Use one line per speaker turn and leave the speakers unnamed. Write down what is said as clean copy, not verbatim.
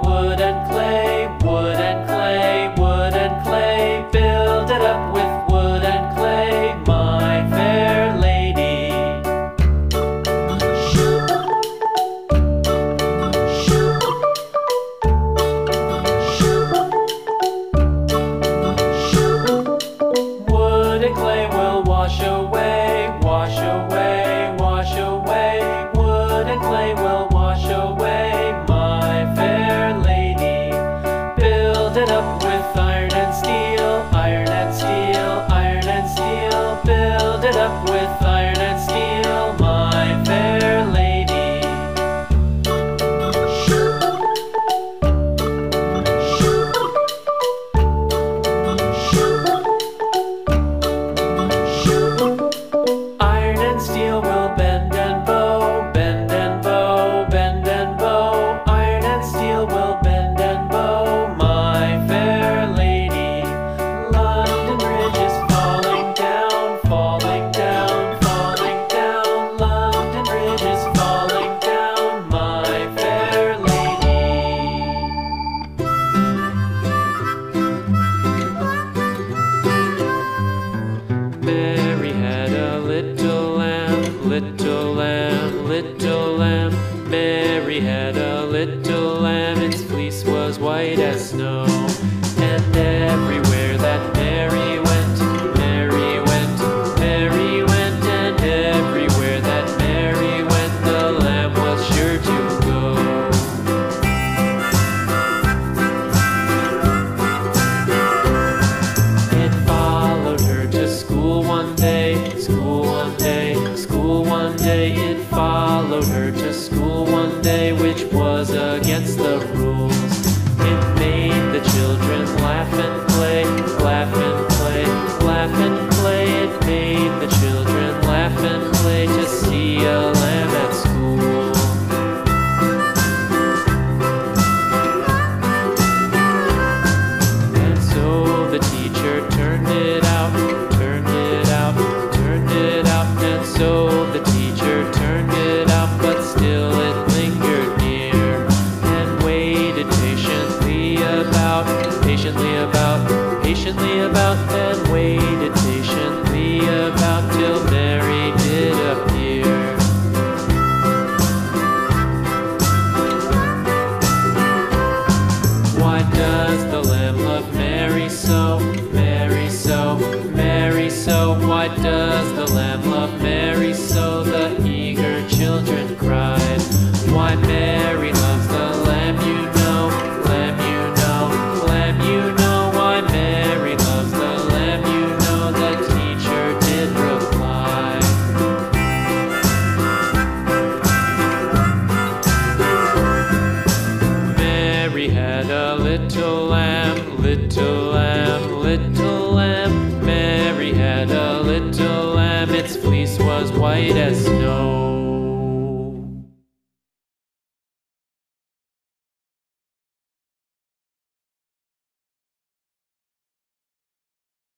wood and clay, wood and clay, wood and clay. Build it up with wood and clay, my fair lady. Wood and clay will wash away, wash away, wash away. Wood and clay will wash away, my fair lady. Build it up with iron and steel, iron and steel, iron and steel. Build it up with iron and steel, my fair lady. Iron and steel will bend and bow, bend and bow, bend and bow. Iron and steel will bend and bow, my fair lady. London Bridge is falling down, falling down, falling down. London Bridge is falling down, my fair lady. Mary had a little lamb, little lamb, little lamb. Mary had a little lamb, its fleece was white as snow. And everywhere that Mary went, Mary went, Mary went. And everywhere that Mary went, the lamb was sure to go. It followed her to school one day, school one day, school one day. It followed her to school one day, which was against the rules. It made the children laugh and play, laugh and play, laugh and play. It made the children laugh and play to see a lamb at school. And so the teacher turned it out, turned it out, turned it out. And so the teacher turned it out, but still it lingered near and waited patiently about, patiently about, patiently about, and waited patiently about till Mary did appear. Why does the lamb love Mary so, Mary so, Mary so? Why does the lamb love Mary so? The eager children cried. Why Mary loves the lamb, you know, lamb, you know, lamb, you know. Why Mary loves the lamb, you know, the teacher did reply. Mary had a little lamb, little lamb, little lamb. Mary had a little lamb, its fleece was white as snow.